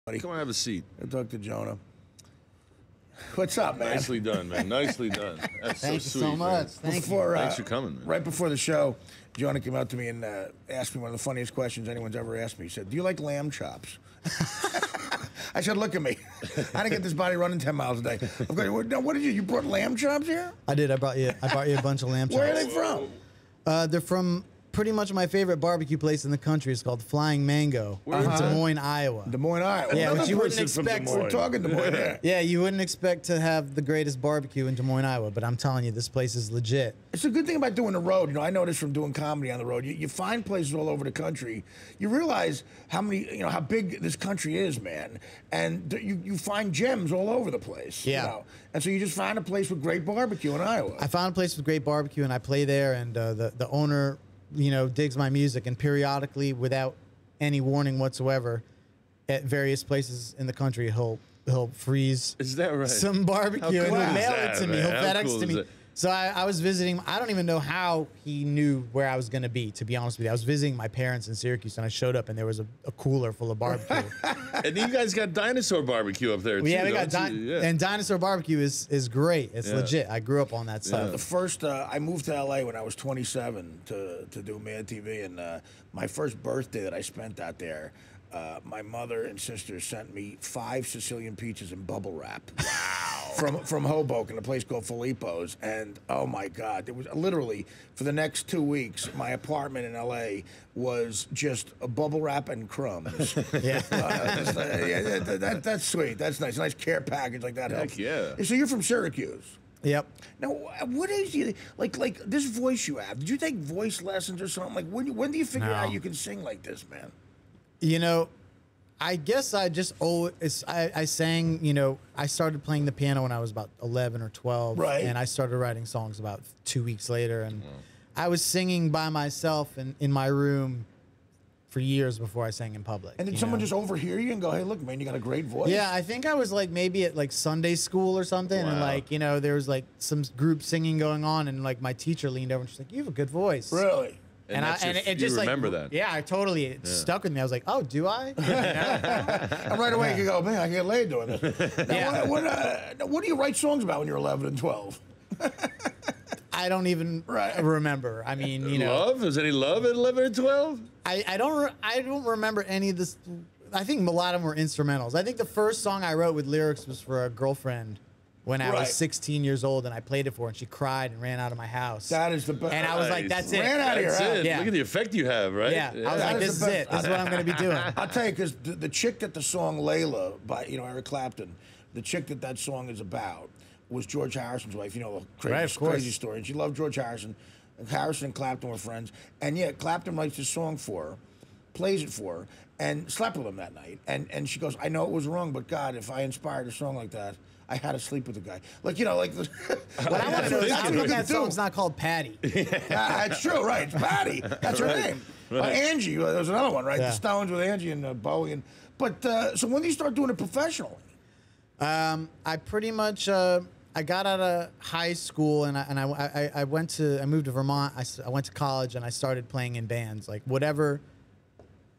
Come on, have a seat. I talk to Jonah. What's up, man? Nicely done, man. Nicely done. That's Thank so you sweet, so much. Thank you. Thanks for coming, man. Right before the show, Jonah came out to me and asked me one of the funniest questions anyone's ever asked me. He said, "Do you like lamb chops?" I said, "Look at me. I didn't get this body running 10 miles a day." I'm going, "No, what did you? You brought lamb chops here?" I did. I brought you a bunch of lamb chops. Where are they from? They're from pretty much my favorite barbecue place in the country. It's called Flying Mango in Des Moines, Iowa. Des Moines, Iowa. Yeah, Another which you wouldn't person from expect. Des Moines. We're talking Des Moines. Yeah. Yeah, you wouldn't expect to have the greatest barbecue in Des Moines, Iowa, but I'm telling you, this place is legit. It's a good thing about doing the road. You know, I noticed from doing comedy on the road, you find places all over the country. You realize how how big this country is, man. And you find gems all over the place. Yeah. You know? And so you just find a place with great barbecue in Iowa. I found a place with great barbecue, and I play there, and the owner, digs my music, and periodically, without any warning whatsoever, at various places in the country, he'll freeze Is that right? some barbecue and cool he'll is mail that, it to me. man? He'll How FedEx cool to is me. it? So I was visiting. I don't even know how he knew where I was going to be, to be honest with you. I was visiting my parents in Syracuse, and I showed up, and there was a cooler full of barbecue. And you guys got dinosaur barbecue up there, too. Yeah, we got don't you? and dinosaur barbecue is great. It's legit. I grew up on that stuff. The first, I moved to LA when I was 27 to do Mad TV, and my first birthday that I spent out there, my mother and sister sent me 5 Sicilian pizzas in bubble wrap. Wow. From Hoboken, a place called Filippo's, and oh my God, it was literally for the next 2 weeks, my apartment in LA was just a bubble wrap and crumbs. Yeah. That's sweet. That's nice. A nice care package like that. Heck yeah. So you're from Syracuse. Yep. Now, what is you like this voice you have? Did you take voice lessons or something? Like when do you figure out you can sing like this, man? I guess I just I sang. I started playing the piano when I was about 11 or 12, right? And I started writing songs about 2 weeks later, and I was singing by myself in my room for years before I sang in public. And did someone just overhear you and go, "Hey, look, man, you got a great voice"? Yeah, I think I was like maybe at like Sunday school or something, and like there was like some group singing going on, and like my teacher leaned over and she's like, "You have a good voice." Really? And it just remember like, that. Yeah, it stuck with me. I was like, "Oh, do I?" And right away you go, "Man, I get laid doing this." Now, what do you write songs about when you're 11 and 12? I don't even remember. I mean, Love? Is any love at 11 or 12? I don't remember any of this. I think a lot of them were instrumentals. I think the first song I wrote with lyrics was for a girlfriend when I was 16 years old, and I played it for her, and she cried and ran out of my house. That is the best. And I was like, "That's it." Ran out of your house. Yeah. Look at the effect you have, right? Yeah. I was like, "This is it. This is what I'm going to be doing." I'll tell you, because the chick that the song Layla by Eric Clapton, the chick that song is about was George Harrison's wife. The crazy story. And she loved George Harrison. And Harrison and Clapton were friends. And yeah, Clapton writes this song for her, plays it for her, and slept with him that night. And she goes, "I know it was wrong, but God, if I inspired a song like that, I had to sleep with the guy." Like, like. What I want to know is how come that song's not called Patty? It's true, right? It's Patty. That's her name. Angie. There was another one, right? Yeah. The Stones with Angie and Bowie. But so when do you start doing it professionally? I pretty much I got out of high school and I moved to Vermont. I went to college and I started playing in bands, like whatever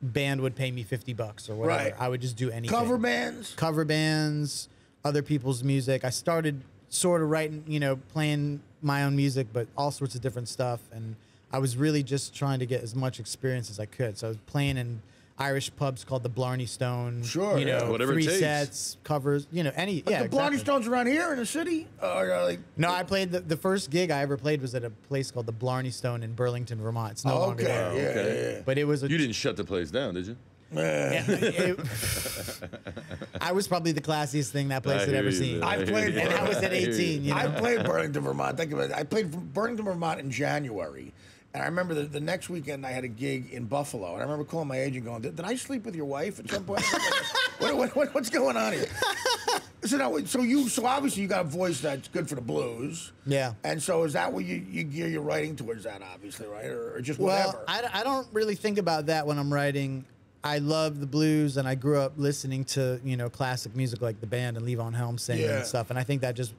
band would pay me $50 or whatever. Right. I would just do anything. Cover bands, other people's music. I started sort of writing, playing my own music, but all sorts of different stuff. And I was really just trying to get as much experience as I could. So I was playing in Irish pubs called the Blarney Stone. Sure, whatever it 3 takes. sets, covers, any. But the Blarney Stones around here in the city? No, I played the first gig I ever played was at a place called the Blarney Stone in Burlington, Vermont. It's no longer there. Yeah. But it was You didn't shut the place down, did you? I was probably the classiest thing that place had ever seen. I played, and I was at 18. I played Burlington, Vermont. Think of it. I played Burlington, Vermont in January. And I remember the next weekend I had a gig in Buffalo. And I remember calling my agent going, "Did I sleep with your wife at some point?" What's going on here? So obviously you got a voice that's good for the blues. Yeah. And so is that what you gear your writing towards that, obviously, right? Or just whatever? Well, I don't really think about that when I'm writing. I love the blues, and I grew up listening to, classic music like the band and Levon Helm singing and stuff. And I think that just,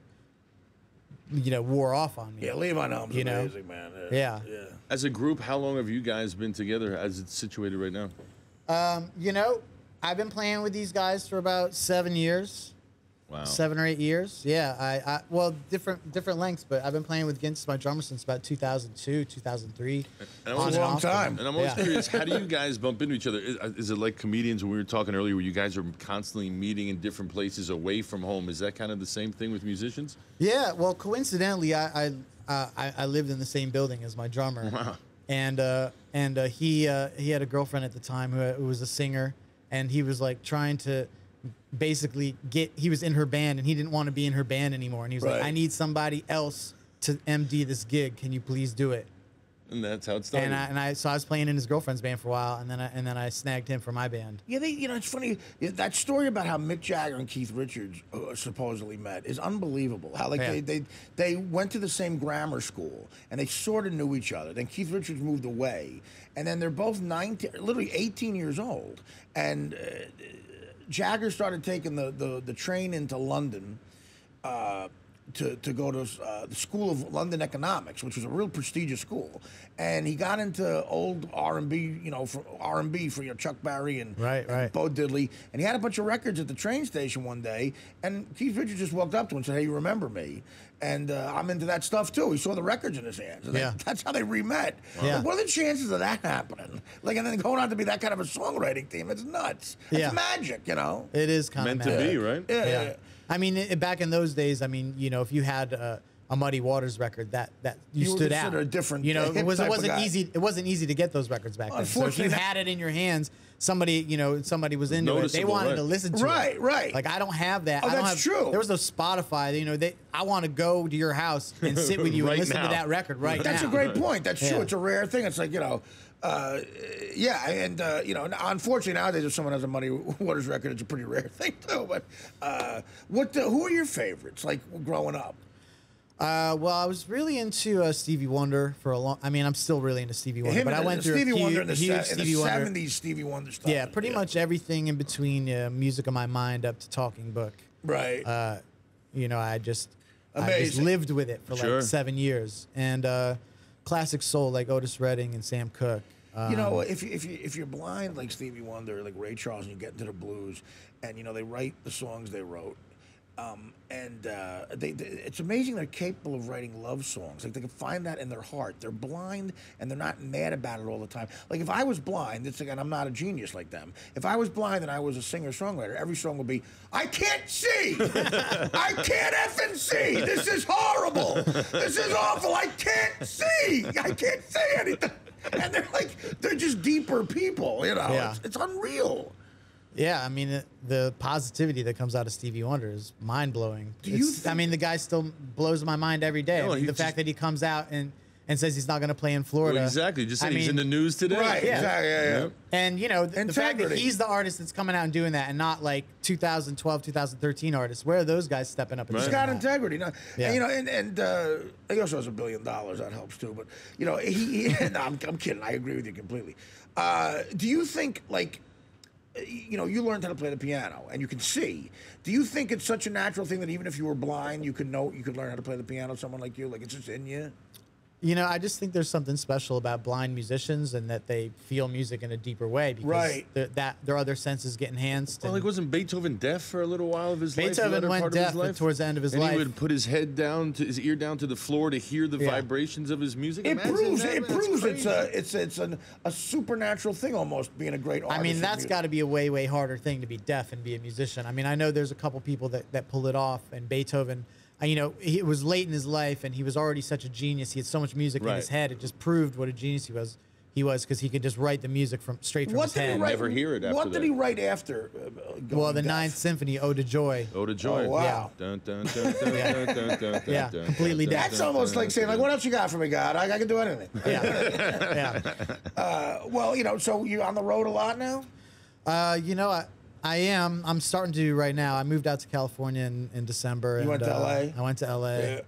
wore off on me. Yeah, Levon Helm's amazing, man. Yeah. As a group, how long have you guys been together as it's situated right now? I've been playing with these guys for about 7 years. Wow. 7 or 8 years. Yeah. Well, different lengths, but I've been playing with Gints, my drummer, since about 2002, 2003. And a long time. And I'm always curious, how do you guys bump into each other? Is it like comedians when we were talking earlier, where you guys are constantly meeting in different places away from home? Is that kind of the same thing with musicians? Yeah. Well, coincidentally, I lived in the same building as my drummer. Wow. And he had a girlfriend at the time who was a singer, and he was like trying to basically he was in her band, and he didn't want to be in her band anymore, and he was like, I need somebody else to MD this gig. Can you please do it? And that's how it started. So I was playing in his girlfriend's band for a while, and then I snagged him for my band. Yeah, it's funny, that story about how Mick Jagger and Keith Richards supposedly met is unbelievable. How they went to the same grammar school, and they sort of knew each other. Then Keith Richards moved away, and then they're both literally 18 years old, and Jagger started taking the train into London to go to the School of London Economics, which was a real prestigious school, and he got into old R&B, for R&B for Chuck Berry and Bo Diddley, and he had a bunch of records at the train station one day, and Keith Richards just walked up to him and said, "Hey, you remember me?" And I'm into that stuff too. He saw the records in his hands. And that's how they re-met. Wow. Yeah. Like, what are the chances of that happening? Like, and then going on to be that kind of a songwriting team, it's nuts. It's magic, It is kind of meant to be, right? Yeah. I mean, back in those days, if you had a Muddy Waters record, that you stood out. A different, it wasn't easy. It wasn't easy to get those records back then. So if you had it in your hands, somebody was into it. They wanted to listen to it. Right. Like, I don't have that. Oh, that's true. There was no Spotify. I want to go to your house and sit with you and listen to that record now. That's a great point. That's true. It's a rare thing. It's like, unfortunately nowadays if someone has a Muddy Waters record, it's a pretty rare thing too. But who are your favorites, like, growing up? Well, I was really into Stevie Wonder for a long. I mean, I'm still really into Stevie Wonder, but I went through Stevie a Wonder in the huge 70s. Stevie Wonder stuff. Yeah, pretty much everything in between Music of My Mind up to Talking Book. Right. I just lived with it for like 7 years, and classic soul like Otis Redding and Sam Cooke. If you're blind like Stevie Wonder, like Ray Charles, and you get into the blues, and they write the songs they wrote. It's amazing they're capable of writing love songs. Like, they can find that in their heart. They're blind, and they're not mad about it all the time. Like, if I was blind, and I'm not a genius like them. If I was blind and I was a singer-songwriter, every song would be, "I can't see! I can't effing see! This is horrible! This is awful! I can't see! I can't say anything!" And they're just deeper people, Yeah. It's unreal. Yeah, I mean, the positivity that comes out of Stevie Wonder is mind-blowing. The guy still blows my mind every day. The fact that he comes out and says he's not going to play in Florida. Well, exactly. Just said he's in the news today. Right, yeah. Exactly, yeah. And, the fact that he's the artist that's coming out and doing that, and not like 2012, 2013 artists. Where are those guys stepping up? He's got integrity. And he also has $1 billion. That helps too. But, no, I'm kidding. I agree with you completely. Do you think, like, you learned how to play the piano and you can see. Do you think it's such a natural thing that even if you were blind, you could learn how to play the piano? Someone like you, like, it's just in you? I just think there's something special about blind musicians, and that they feel music in a deeper way because their other senses get enhanced. Well, wasn't Beethoven deaf for a little while of his life? Beethoven went deaf towards the end of his life. And he would put his ear down to the floor to hear the vibrations of his music. It proves it's a supernatural thing almost, being a great artist. I mean, that's got to be a way, way harder thing to be deaf and be a musician. I mean, I know there's a couple people that pull it off, and Beethoven. It was late in his life, and he was already such a genius. He had so much music in his head. It just proved what a genius he was. Because he could just write the music straight from his head. Never hear it after What did he write after? The Ninth Symphony, Ode to Joy. Ode to Joy. Oh, wow. Yeah, completely deaf. That's almost like saying, like, what else you got for me, God? I can do anything. Yeah. So you're on the road a lot now? I am. I'm starting to right now. I moved out to California in December. You went to L.A.? I went to L.A.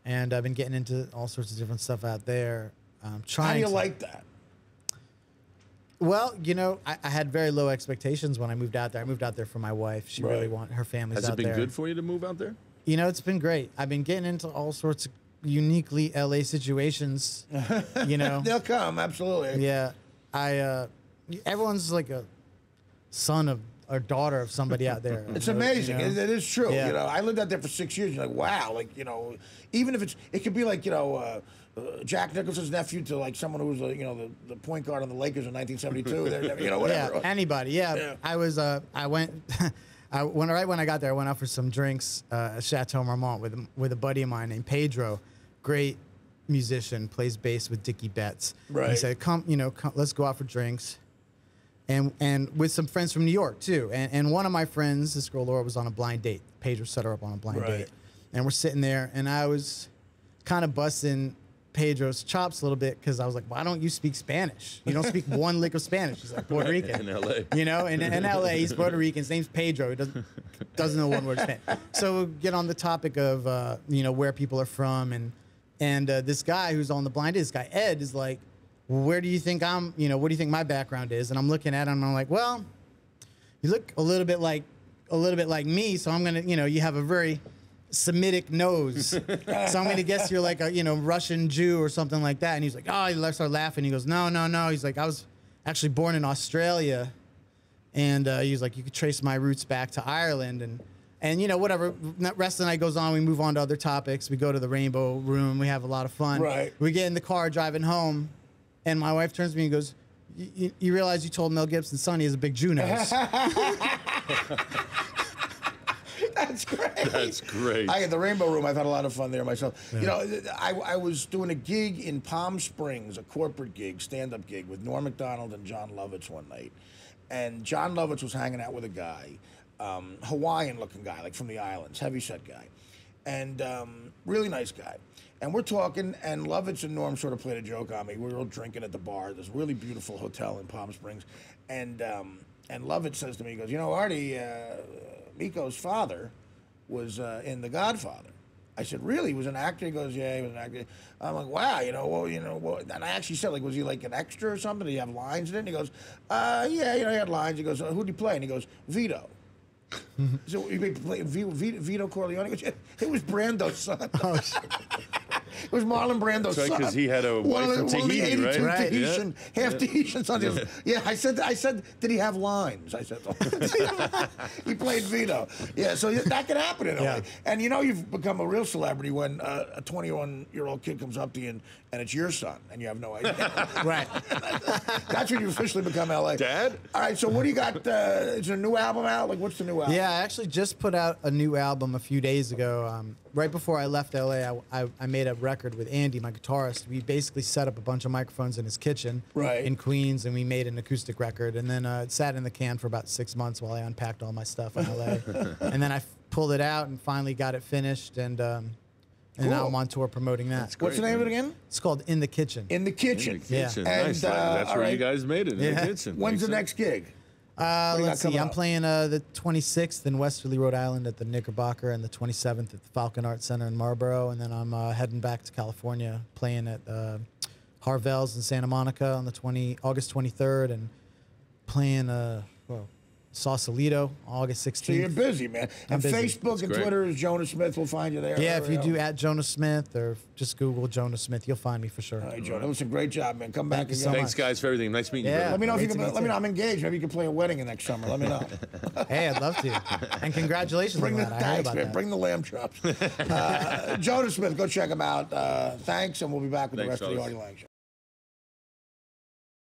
And I've been getting into all sorts of different stuff out there. How do you like that? Well, I had very low expectations when I moved out there. I moved out there for my wife. She really wanted her family's out there. Has it been good for you to move out there? It's been great. I've been getting into all sorts of uniquely LA situations. They'll come, absolutely. Yeah, everyone's like a son of a daughter of somebody out there. It's amazing. You know? It is true. Yeah. You know, I lived out there for 6 years. You're like, wow. Like, you know, even if it could be like, you know, Jack Nicholson's nephew to like someone who was, you know, the point guard on the Lakers in 1972. You know, whatever. Yeah, anybody. Yeah. I was. I went. Right when I got there, I went out for some drinks at Chateau Marmont with a buddy of mine named Pedro, great musician, plays bass with Dickie Betts. Right. And he said, come, let's go out for drinks. And with some friends from New York too. And one of my friends, this girl Laura, was on a blind date. Pedro set her up on a blind date. And we're sitting there, and I was kind of busting Pedro's chops a little bit because I was like, why don't you speak Spanish? You don't speak one lick of Spanish. He's like, Puerto Rican. In L.A. You know, in L.A., he's Puerto Rican. His name's Pedro. He doesn't know one word of Spanish. So we get on the topic of, where people are from. And this guy who's on the blind date, this guy, Ed, is like, well, where do you think what do you think my background is? And I'm looking at him, and I'm like, well, you look a little bit like me, so I'm going to, you have a very Semitic nose. So I'm going to guess you're like a, Russian Jew or something like that. And he's like, oh, he started laughing. He goes, no. He's like, I was actually born in Australia. And he was like, you could trace my roots back to Ireland. And whatever, rest of the night goes on. We move on to other topics. We go to the Rainbow Room. We have a lot of fun. Right. We get in the car driving home. And my wife turns to me and goes, you realize you told Mel Gibson's son he has a big Jew nose. That's great. That's great. At the Rainbow Room, I've had a lot of fun there myself. Yeah. I was doing a gig in Palm Springs, a corporate gig, stand-up gig with Norm Macdonald and John Lovitz one night. And John Lovitz was hanging out with a guy, Hawaiian-looking guy, like from the islands, heavyset guy. And really nice guy. And we're talking, and Lovitz and Norm sort of played a joke on me. We were all drinking at the bar, this really beautiful hotel in Palm Springs. And Lovitz says to me, he goes, Artie, Miko's father was in The Godfather. I said, really? He was an actor? He goes, yeah, he was an actor. I'm like, wow, and I actually said, like, was he like an extra or something? Did he have lines in it? And he goes, yeah, he had lines. He goes, who'd he play? And he goes, Vito. So he played Vito Corleone. He goes, yeah, it was Brando's son. Oh, it was Marlon Brando's son. Right, because he had a wife from Tahiti, one of the 82 right? Tahitian, half Tahitian sons. He goes, yeah, I said, did he have lines? I said, he played Vito. Yeah, so that could happen in LA. And you've become a real celebrity when a 21-year-old kid comes up to you and it's your son, and you have no idea. Right. That's when you officially become LA. Dad? All right, so what do you got? Is there a new album out? Like, what's the new album? Yeah, I actually just put out a new album a few days ago. Right before I left LA, I made a record with Andy, my guitarist. We basically set up a bunch of microphones in his kitchen in Queens, and we made an acoustic record. And then it sat in the can for about 6 months while I unpacked all my stuff in LA. And then I pulled it out and finally got it finished. And now I'm on tour promoting that. What's the name of it again? It's called In the Kitchen. In the Kitchen. In the Kitchen. Yeah. Nice. And, That's where right. you guys made it, in the kitchen. When's the next gig? Let's see. I'm up? playing the 26th in Westerly, Rhode Island at the Knickerbocker, and the 27th at the Falcon Arts Center in Marlboro. And then I'm heading back to California, playing at Harvell's in Santa Monica on the August 23rd, and playing Sausalito August 16th. So you're busy, man. And busy. Facebook and Twitter is Jonah Smith. We'll find you there. Yeah, if you do at Jonah Smith or just Google Jonah Smith, you'll find me for sure. All right, Jonah. Listen, great job, man. Come back Thank you again. so Thanks, much. guys, for everything. Nice meeting you. Yeah. brother. Let me know if you Great can. to meet Let me you. know. I'm engaged. Maybe you can play a wedding next summer. Let me know. Hey, I'd love to. And congratulations Bring on the that. I heard thanks, about man. that. Bring the lamb chops. Jonah Smith, go check him out. Thanks, and we'll be back with the Thanks, rest of the fellas. Artie Lange Show.